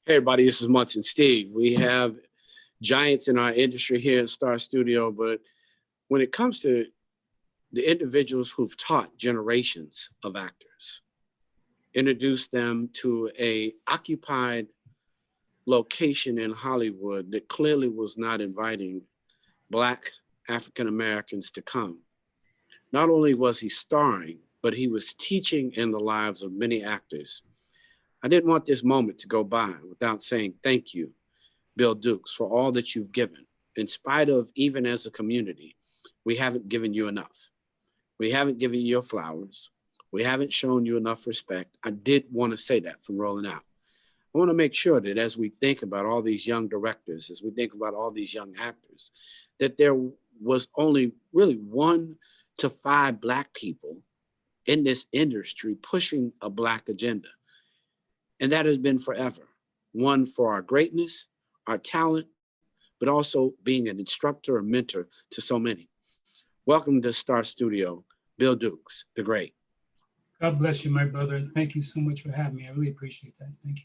Hey everybody, this is Munson Steve. We have giants in our industry here at Star Studio, but when it comes to the individuals who've taught generations of actors, introduced them to a occupied location in Hollywood that clearly was not inviting Black African Americans to come. Not only was he starring, but he was teaching in the lives of many actors. I didn't want this moment to go by without saying thank you, Bill Dukes, for all that you've given. In spite of, even as a community, we haven't given you enough. We haven't given you your flowers. We haven't shown you enough respect. I did want to say that from rolling out. I want to make sure that as we think about all these young directors, as we think about all these young actors, that there was only really 1 to 5 Black people in this industry pushing a Black agenda. And that has been forever. One, for our greatness, our talent, but also being an instructor or mentor to so many. Welcome to Star Studio, Bill Dukes, the great. God bless you, my brother, and thank you so much for having me. I really appreciate that. Thank you.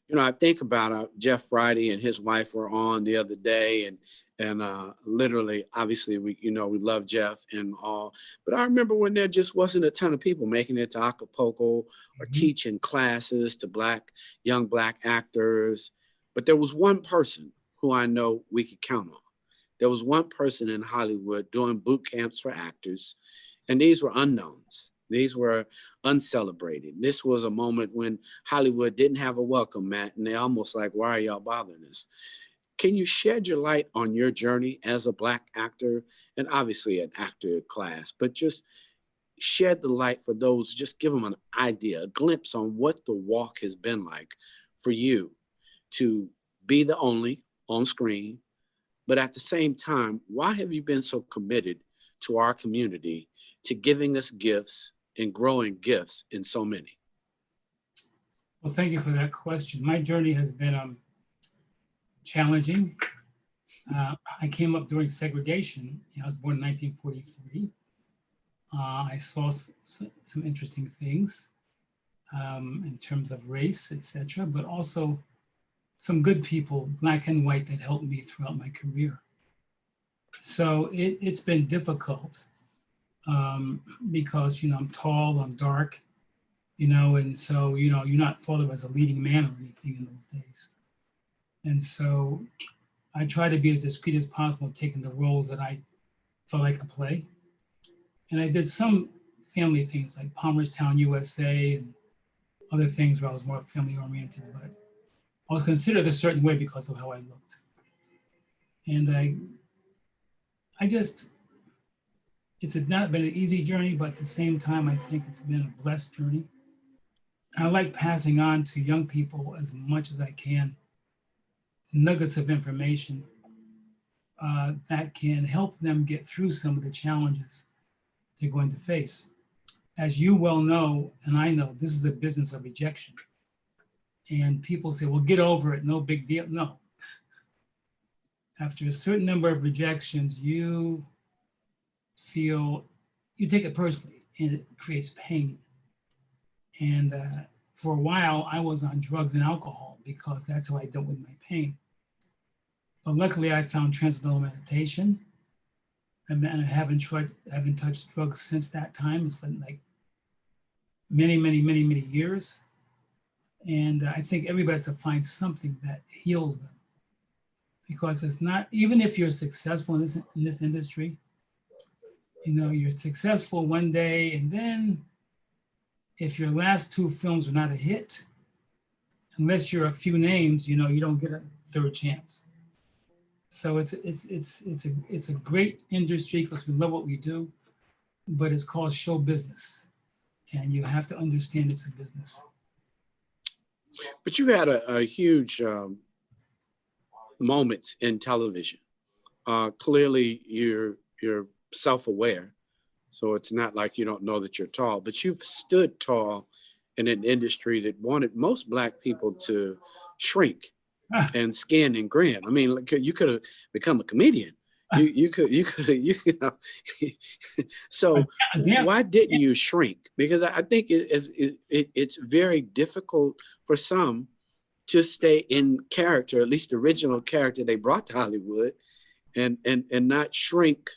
You know, I think about Jeff Friday and his wife were on the other day, and literally, obviously, we love Jeff and all, but I remember when there just wasn't a ton of people making it to Acapulco or teaching classes to young Black actors, but there was one person who I know we could count on. There was one person in Hollywood doing boot camps for actors, and these were unknowns. These were uncelebrated. This was a moment when Hollywood didn't have a welcome mat, and they're almost like, why are y'all bothering us? Can you shed your light on your journey as a Black actor, and obviously an actor class, but just shed the light for those, just give them an idea, a glimpse on what the walk has been like for you to be the only on screen, but at the same time, why have you been so committed to our community, to giving us gifts and growing gifts in so many? Well, thank you for that question. My journey has been challenging. I came up during segregation. I was born in 1943. I saw some interesting things in terms of race, etc., but also some good people, Black and white, that helped me throughout my career. So it's been difficult because, I'm tall, I'm dark, and so, you're not thought of as a leading man or anything in those days. And so I try to be as discreet as possible, taking the roles that I felt I could play. And I did some family things like Palmerstown, USA, and other things where I was more family oriented, but I was considered a certain way because of how I looked. And it's not been an easy journey, but at the same time, I think it's been a blessed journey. I like passing on to young people as much as I can nuggets of information that can help them get through some of the challenges they're going to face. As you well know, and I know, this is a business of rejection. And people say, well, get over it, no big deal. No. After a certain number of rejections, you take it personally, and it creates pain. And for a while, I was on drugs and alcohol because that's how I dealt with my pain. But luckily, I found transcendental meditation, and I haven't touched drugs since that time. It's been like many, many, many, many years. And I think everybody has to find something that heals them, because it's not, even if you're successful in this industry, you're successful one day, and then if your last 2 films are not a hit, unless you're a few names, you don't get a third chance. So it's a great industry because we love what we do, but it's called show business, and you have to understand it's a business. But you had a huge moments in television. Clearly, you're self-aware, so it's not like you don't know that you're tall, but you've stood tall in an industry that wanted most Black people to shrink and skin and grin. I mean, you could have become a comedian. You could. So why didn't you shrink? Because I think it's very difficult for some to stay in character, at least the original character they brought to Hollywood, and not shrink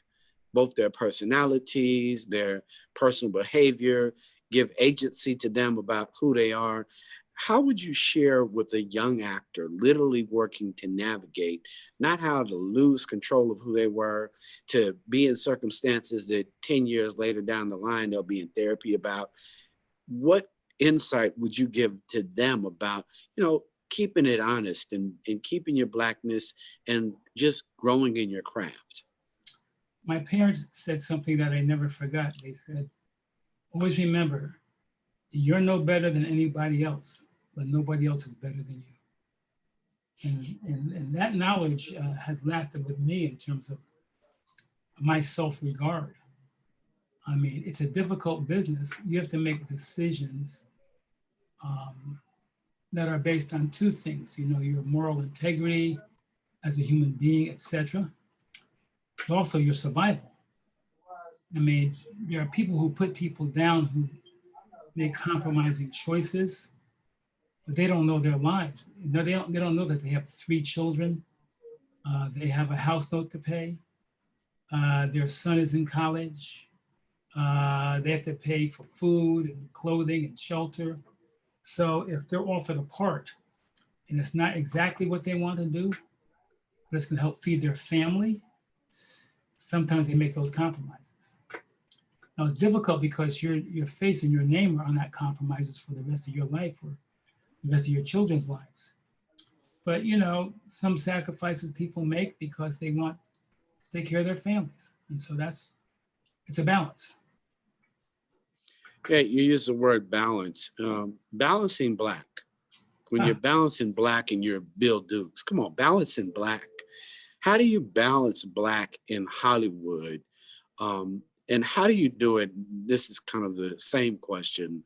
both their personalities, their personal behavior, give agency to them about who they are. How would you share with a young actor literally working to navigate, not how to lose control of who they were, to be in circumstances that 10 years later down the line, they'll be in therapy about? What insight would you give to them about, keeping it honest and keeping your Blackness and just growing in your craft? My parents said something that I never forgot. They said, always remember, you're no better than anybody else, but nobody else is better than you. And that knowledge has lasted with me in terms of my self-regard. I mean, it's a difficult business. You have to make decisions that are based on two things, your moral integrity as a human being, etc., but also your survival. I mean, there are people who put people down who make compromising choices, but they don't know their lives. They don't know that they have 3 children. They have a house note to pay. Their son is in college. They have to pay for food and clothing and shelter. So if they're offered a part and it's not exactly what they want to do, but it's going to help feed their family, sometimes they make those compromises. Now it's difficult because your face and your name are on that compromises for the rest of your life or the rest of your children's lives. But some sacrifices people make because they want to take care of their families. And so it's a balance. Yeah, you use the word balance. Balancing Black. When you're balancing Black and you're Bill Dukes, come on, balancing Black. How do you balance Black in Hollywood? And how do you do it? This is kind of the same question,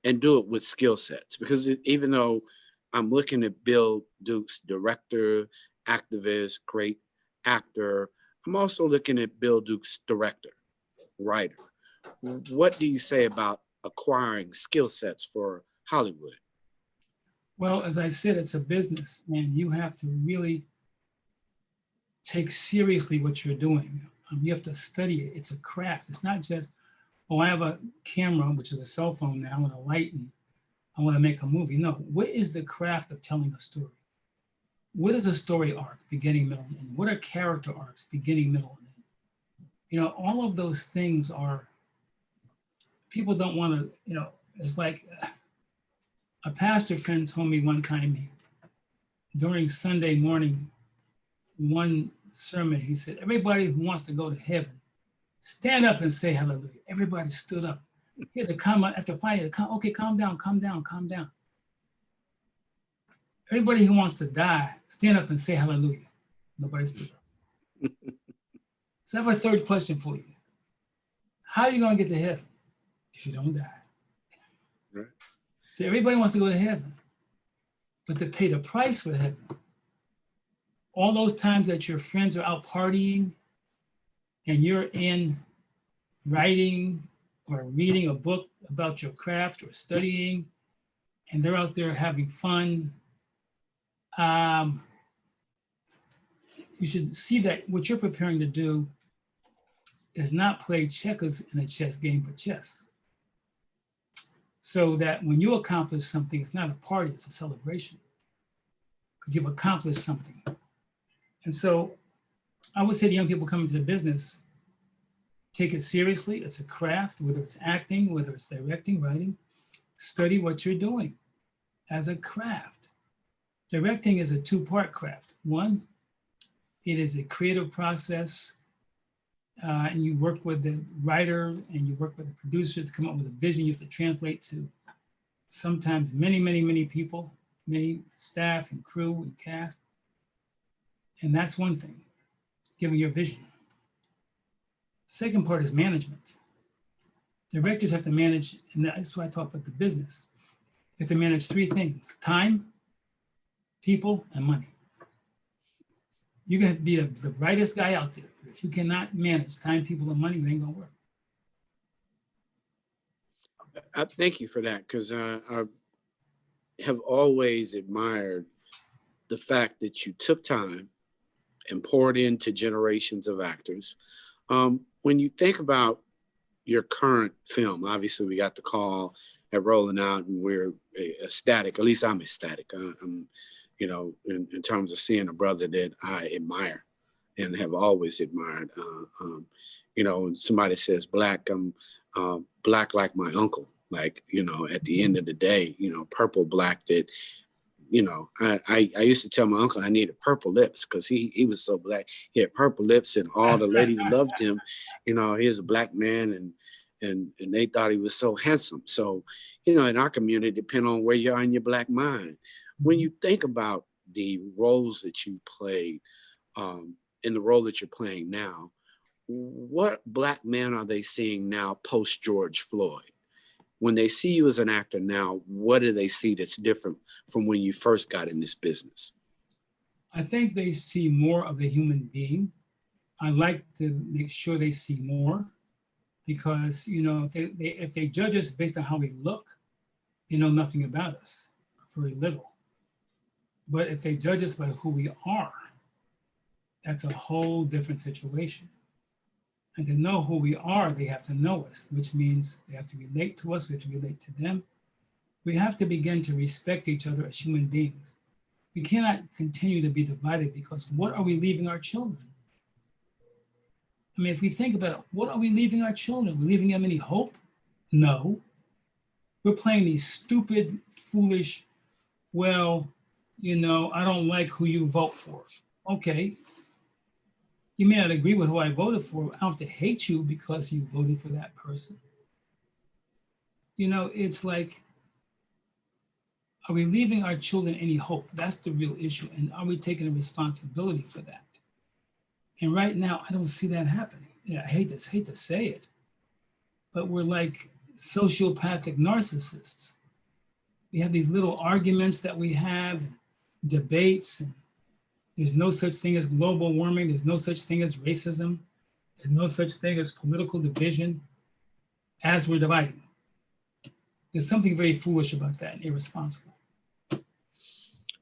and do it with skill sets. Because even though I'm looking at Bill Dukes, director, activist, great actor, I'm also looking at Bill Dukes, director, writer. What do you say about acquiring skill sets for Hollywood? Well, as I said, it's a business, and you have to really take seriously what you're doing. You have to study it. It's a craft. It's not just, oh, I have a camera, which is a cell phone now, and a light, and I want to make a movie. No, what is the craft of telling a story? What is a story arc, beginning, middle, and end? What are character arcs, beginning, middle, and end? All of those things are, people don't want to, it's like a pastor friend told me one time during Sunday morning, one sermon, he said, everybody who wants to go to heaven, stand up and say hallelujah. Everybody stood up. He had to come up after fire. Okay, calm down, calm down, calm down. Everybody who wants to die, stand up and say hallelujah. Nobody stood up. So I have a third question for you. How are you going to get to heaven if you don't die? Right. So everybody wants to go to heaven, but to pay the price for heaven, all those times that your friends are out partying and you're in writing or reading a book about your craft or studying, and they're out there having fun, you should see that what you're preparing to do is not play checkers in a chess game, but chess. So that when you accomplish something, it's not a party, it's a celebration, because you've accomplished something. And so I would say to young people coming to the business, take it seriously. It's a craft, whether it's acting, whether it's directing, writing, study what you're doing as a craft. Directing is a 2-part craft. One, it is a creative process, and you work with the writer and you work with the producer to come up with a vision you have to translate to sometimes many, many, many people, many staff and crew and cast. And that's one thing, giving your vision. Second part is management. Directors have to manage, and that's why I talk about the business. You have to manage 3 things: time, people, and money. You can be the brightest guy out there, but if you cannot manage time, people, and money, you ain't gonna work. I thank you for that, because have always admired the fact that you took time and poured into generations of actors. When you think about your current film, obviously we got the call at rolling out and we're ecstatic. At least I'm ecstatic. I'm, you know, in terms of seeing a brother that I admire and have always admired. You know, when somebody says black, I'm black like my uncle. Like, you know, at the end of the day, you know, purple black that, you know, I used to tell my uncle I needed purple lips because he was so black. He had purple lips and all the ladies loved him. You know, he was a black man and they thought he was so handsome. So, you know, in our community, depending on where you are in your black mind, when you think about the roles that you've played, in the role that you're playing now, what black men are they seeing now post George Floyd? When they see you as an actor now, what do they see that's different from when you first got in this business? I think they see more of the human being. I like to make sure they see more because, you know, if they judge us based on how we look, they know nothing about us, very little. But if they judge us by who we are, that's a whole different situation. And to know who we are, they have to know us, which means they have to relate to us, we have to relate to them. We have to begin to respect each other as human beings. We cannot continue to be divided because what are we leaving our children? I mean, if we think about it, what are we leaving our children? Are we leaving them any hope? No. We're playing these stupid, foolish, well, you know, I don't like who you vote for. Okay. You may not agree with who I voted for. I don't have to hate you because you voted for that person. You know, it's like, are we leaving our children any hope? That's the real issue. And are we taking a responsibility for that? And right now, I don't see that happening. Yeah, I hate to say it, but we're like sociopathic narcissists. We have these little arguments that we have, debates, and there's no such thing as global warming. There's no such thing as racism. There's no such thing as political division as we're dividing. There's something very foolish about that and irresponsible.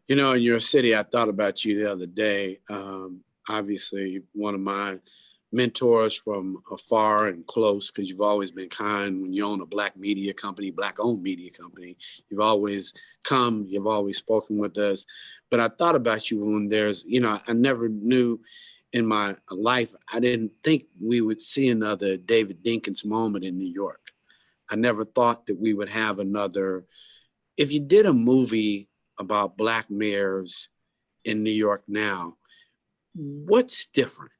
You know, in your city, I thought about you the other day. Obviously, one of my mentors from afar and close, because you've always been kind when you own a black media company, black-owned media company. You've always come, you've always spoken with us. But I thought about you when there's, you know, I never knew in my life, I didn't think we would see another David Dinkins moment in New York. I never thought that we would have another. If you did a movie about black mayors in New York now, what's different?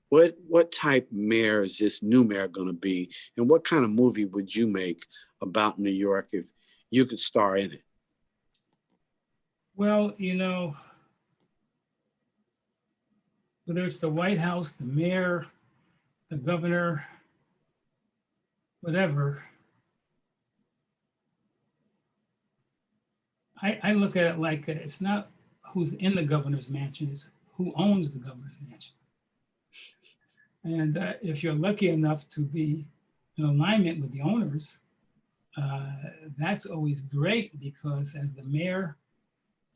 What type mayor is this new mayor going to be? And what kind of movie would you make about New York if you could star in it? Well, you know, whether it's the White House, the mayor, the governor, whatever, I look at it like it's not who's in the governor's mansion, it's who owns the governor's mansion. And if you're lucky enough to be in alignment with the owners, that's always great because as the mayor,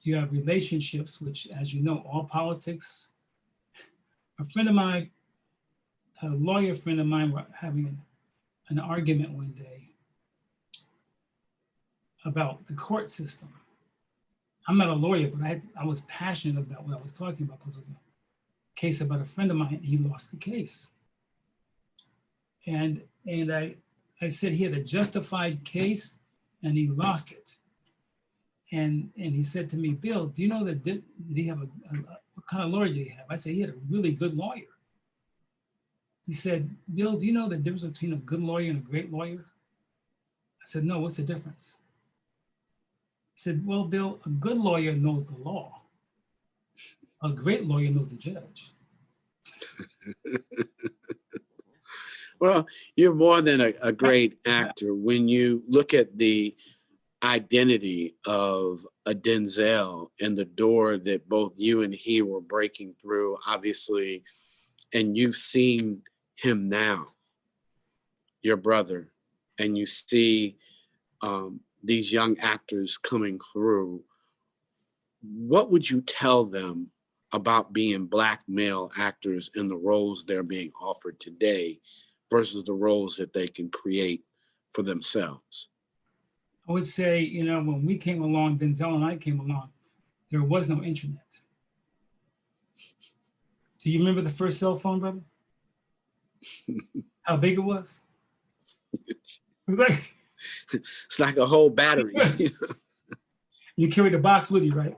you have relationships, which, as you know, all politics. A friend of mine, a lawyer friend of mine, were having an argument one day about the court system. I'm not a lawyer, but I was passionate about what I was talking about because it was a case about a friend of mine, and he lost the case. And I said he had a justified case and he lost it. And he said to me, Bill, do you know that did he have what kind of lawyer did he have? I said, he had a really good lawyer. He said, Bill, do you know the difference between a good lawyer and a great lawyer? I said, no, what's the difference? He said, well, Bill, a good lawyer knows the law. A great lawyer knows the judge. Well, you're more than a great actor. When you look at the identity of a Denzel and the door that both you and he were breaking through, obviously, and you've seen him now, your brother, and you see these young actors coming through, what would you tell them about being Black male actors in the roles they're being offered today versus the roles that they can create for themselves? I would say, you know, when we came along, Denzel and I came along, there was no internet. Do you remember the first cell phone, brother? How big it was? It was like It's like a whole battery. you carried the box with you, right?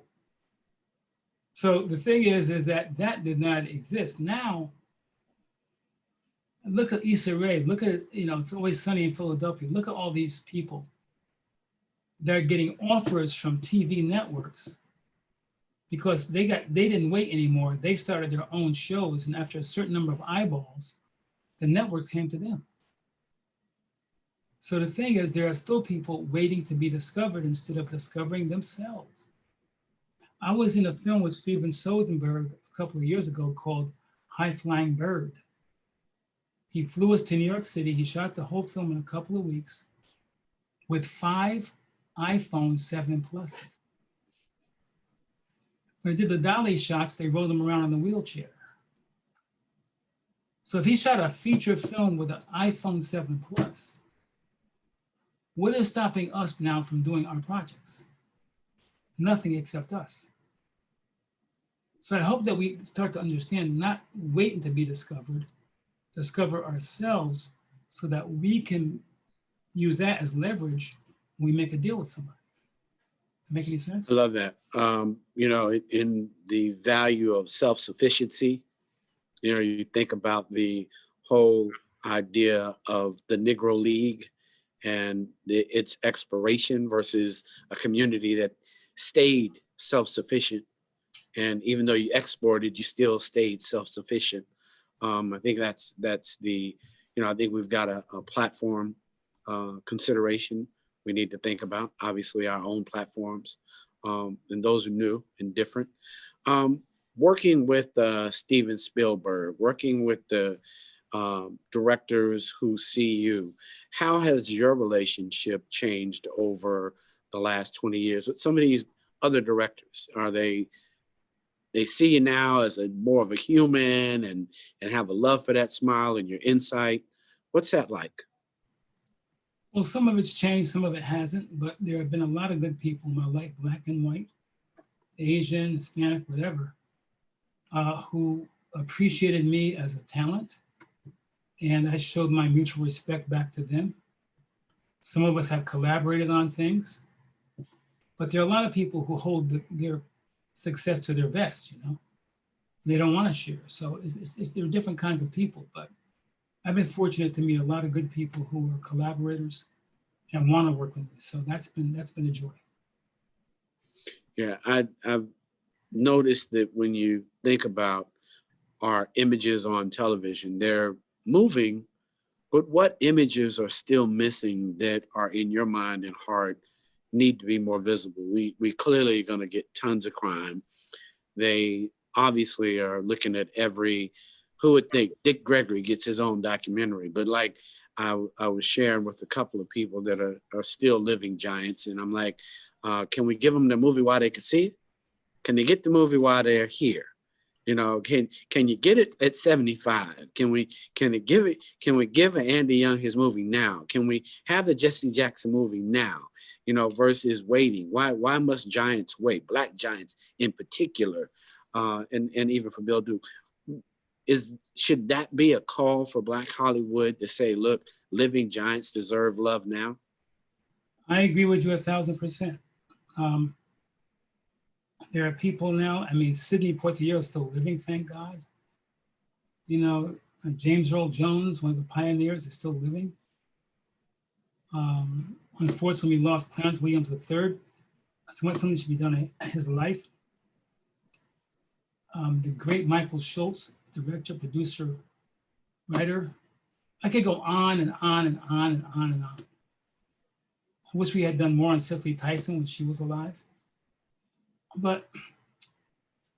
So the thing is that that did not exist. Now, look at Issa Rae. Look at, you know, It's Always Sunny in Philadelphia. Look at all these people. They're getting offers from TV networks because they didn't wait anymore. They started their own shows, and after a certain number of eyeballs, the networks came to them. So the thing is, there are still people waiting to be discovered instead of discovering themselves. I was in a film with Steven Soderbergh a couple of years ago called High Flying Bird. He flew us to New York City. He shot the whole film in a couple of weeks with 5 iPhone 7 Pluses. When they did the dolly shots, they rolled him around in the wheelchair. So if he shot a feature film with an iPhone 7 Plus, what is stopping us now from doing our projects? Nothing except us. So I hope that we start to understand, not waiting to be discovered, discover ourselves so that we can use that as leverage when we make a deal with somebody. Make any sense? I love that. You know, in the value of self-sufficiency, you know, you think about the whole idea of the Negro League and its expiration versus a community that stayed self-sufficient. And even though you exported, you still stayed self-sufficient. I think that's the, you know, I think we've got a platform consideration we need to think about, obviously our own platforms, and those are new and different. Working with Steven Spielberg, working with the directors who see you, how has your relationship changed over the last 20 years with some of these other directors? Are they see you now as more of a human and have a love for that smile and your insight? What's that like? Well, some of it's changed, some of it hasn't, but there have been a lot of good people in my life, Black and white, Asian, Hispanic, whatever, who appreciated me as a talent, and I showed my mutual respect back to them. Some of us have collaborated on things, but there are a lot of people who hold their success to their vest, you know? They don't want to share. So there are different kinds of people, but I've been fortunate to meet a lot of good people who are collaborators and want to work with me. So that's been a joy. Yeah, I've noticed that when you think about our images on television, they're moving, but what images are still missing that are in your mind and heart need to be more visible? We clearly are going to get tons of crime. They obviously are looking at who would think Dick Gregory gets his own documentary, but like I was sharing with a couple of people that are still living giants, and I'm like, can we give them the movie while they can see it? Can they get the movie while they're here? You know, can you get it at 75? Can we give Andy Young his movie now? Can we have the Jesse Jackson movie now? You know, versus waiting. Why must giants wait? Black giants in particular, and even for Bill Duke. Should that be a call for Black Hollywood to say, look, living giants deserve love now? I agree with you 1,000%. There are people now, I mean, Sidney Poitier is still living, thank God. You know, James Earl Jones, one of the pioneers, is still living. Unfortunately, we lost Clarence Williams III. Something should be done in his life. The great Michael Schultz, director, producer, writer. I could go on and on and on and on and on. I wish we had done more on Cicely Tyson when she was alive. But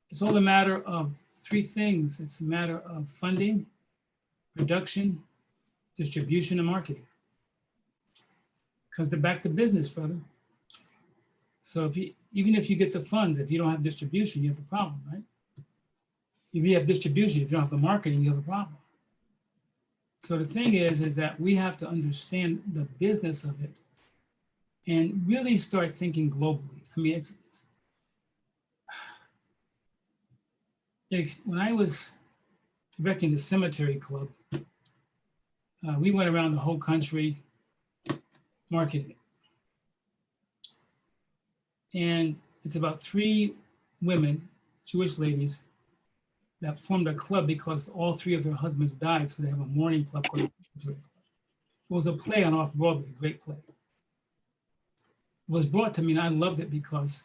it's all a matter of 3 things. It's a matter of funding, production, distribution, and marketing. Comes back to business, brother. So even if you get the funds, if you don't have distribution, you have a problem, right? If you have distribution, if you don't have the marketing, you have a problem. So the thing is that we have to understand the business of it and really start thinking globally. I mean, when I was directing the cemetery club, we went around the whole country marketing. And it's about 3 women, Jewish ladies, that formed a club because all 3 of their husbands died. So they have a mourning club called the Cemetery Club. It was a play on Off-Broadway, a great play. It was brought to me and I loved it because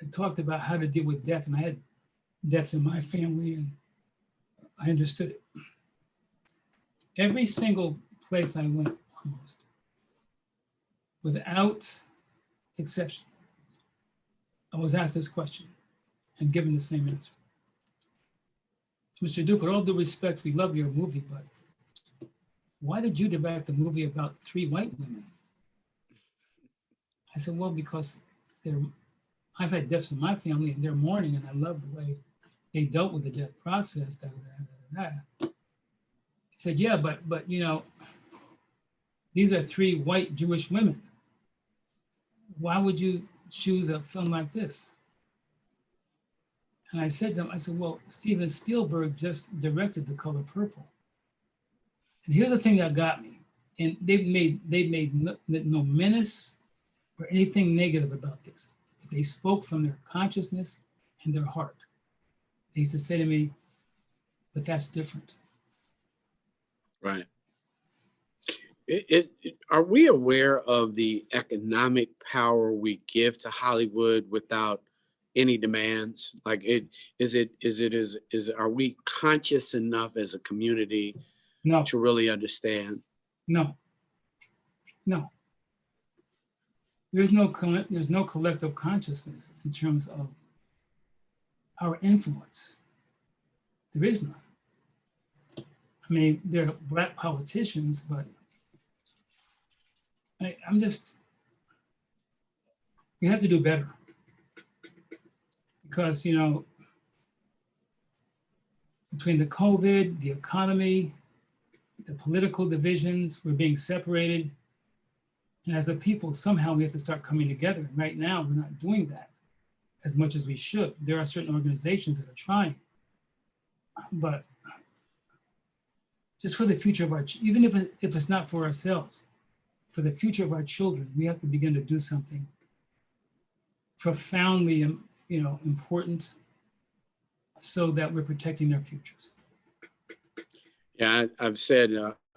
it talked about how to deal with death. And I had deaths in my family and I understood it. Every single place I went, almost, without exception, I was asked this question and given the same answer. Mr. Duke, with all due respect, we love your movie, but why did you direct a movie about 3 white women? I said, well, because I've had deaths in my family and they're mourning, and I love the way they dealt with the death process. He said, yeah, but you know, these are 3 white Jewish women. Why would you choose a film like this? And I said to him, I said, well, Steven Spielberg just directed The Color Purple. And here's the thing that got me. And they've made no menace or anything negative about this. They spoke from their consciousness and their heart. They used to say to me, but that's different. Right. Are we aware of the economic power we give to Hollywood without any demands? Like, are we conscious enough as a community No, to really understand? no. There's no collective consciousness in terms of our influence. There is none. I mean, there are Black politicians, but we have to do better. Because, you know, between the COVID, the economy, the political divisions, we're being separated. And as a people, somehow we have to start coming together. Right now, we're not doing that as much as we should. There are certain organizations that are trying, but just for the future of even if it's not for ourselves, for the future of our children, we have to begin to do something profoundly, important, so that we're protecting their futures. Yeah, I've said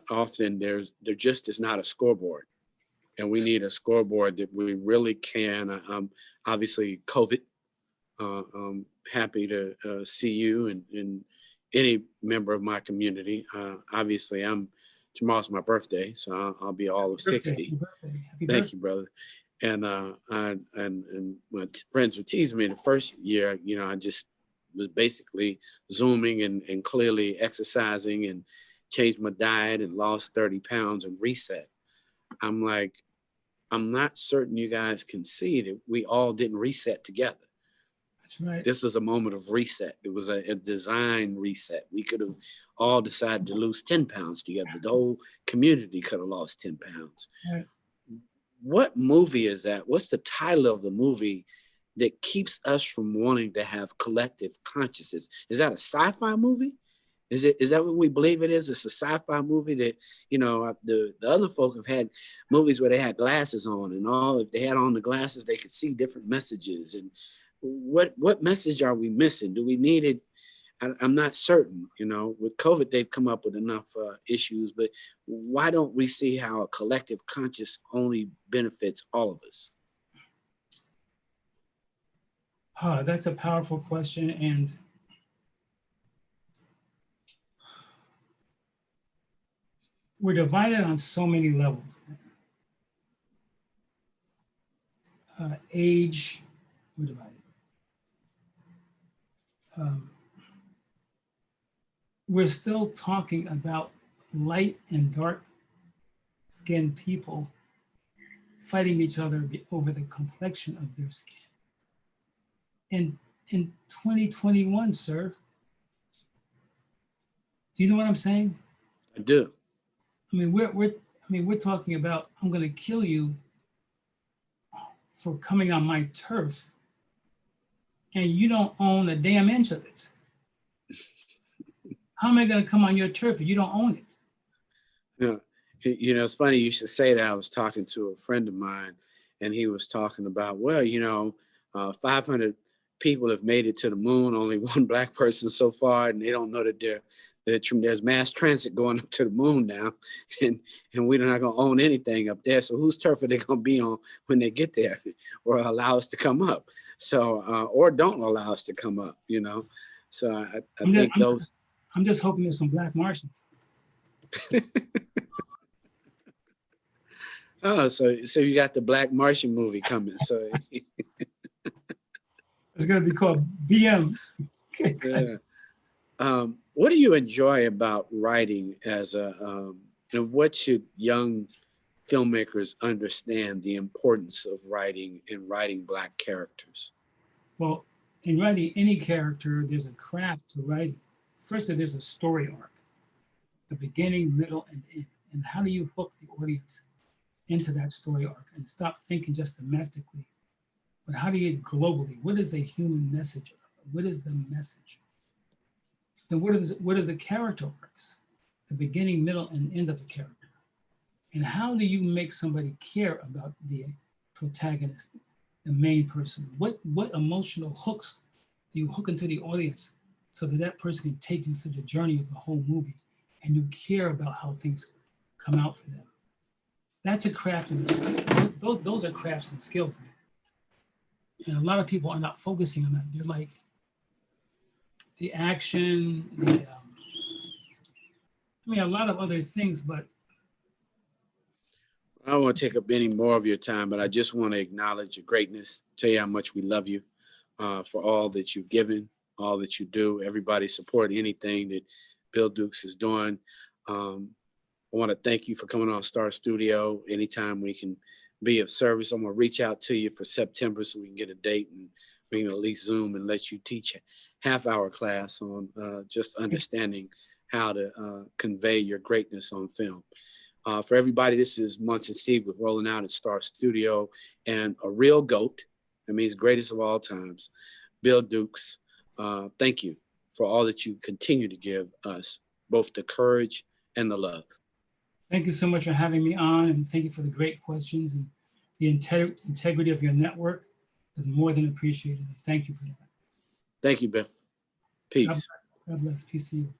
often there just is not a scoreboard, and we need a scoreboard that we really can. Obviously, COVID. I'm happy to see you and any member of my community. Obviously, tomorrow's my birthday, so I'll be all of 60. Thank you, brother. And my friends were teasing me the first year. You know, I just was basically Zooming and clearly exercising and changed my diet and lost 30 pounds and reset. I'm like, I'm not certain you guys can see that we all didn't reset together. That's right. This was a moment of reset. It was a design reset. We could have all decided to lose 10 pounds together. The whole community could have lost 10 pounds. Right. What movie is that? What's the title of the movie that keeps us from wanting to have collective consciousness? Is that a sci-fi movie? Is that what we believe it is? It's a sci-fi movie that, you know, the other folk have had movies where they had glasses on and all. If they had on the glasses, they could see different messages. And what message are we missing? Do we need it? I'm not certain. You know, with COVID, they've come up with enough issues, but why don't we see how a collective conscious only benefits all of us? That's a powerful question. And we're divided on so many levels. Age, we're divided. We're still talking about light and dark skinned people fighting each other over the complexion of their skin. And in 2021, sir, do you know what I'm saying? I do. I mean, we're talking about, I'm going to kill you for coming on my turf, and you don't own a damn inch of it. How am I going to come on your turf if you don't own it? Yeah. It's funny you should say that. I was talking to a friend of mine, and he was talking about, well, 500 people have made it to the moon, only one black person so far, and they don't know that there's mass transit going up to the moon now, and we're not going to own anything up there. So whose turf are they going to be on when they get there, or allow us to come up? So, or don't allow us to come up, So I think those. I'm just hoping there's some black Martians. Oh, so you got the Black Martian movie coming. So it's going to be called BM. Yeah. What do you enjoy about writing and what should young filmmakers understand the importance of writing and writing black characters? Well, in writing any character, there's a craft to writing. First, there's a story arc, the beginning, middle, and end. And how do you hook the audience into that story arc and stop thinking just domestically, but how do you globally? What is the human message? What is the message? Then what are the character arcs? The beginning, middle, and end of the character. And how do you make somebody care about the protagonist, the main person? What emotional hooks do you hook into the audience so that person can take you through the journey of the whole movie and you care about how things come out for them? That's a craft and a skill. Those are crafts and skills, man. And a lot of people are not focusing on that. They're like the action, a lot of other things, but. I don't want to take up any more of your time, but I just want to acknowledge your greatness, tell you how much we love you for all that you've given, all that you do. Everybody support anything that Bill Dukes is doing. I want to thank you for coming on Star Studio. Anytime we can be of service, I'm going to reach out to you for September so we can get a date and we can at least Zoom and let you teach a half-hour class on just understanding how to convey your greatness on film. For everybody, this is Munson Steve with Rolling Out at Star Studio, and a real GOAT, that means greatest of all times, Bill Dukes. Thank you for all that you continue to give us, both the courage and the love. Thank you so much for having me on, and thank you for the great questions, and the integrity of your network is more than appreciated. Thank you for that. Thank you, Bill. Peace. God bless. Peace to you.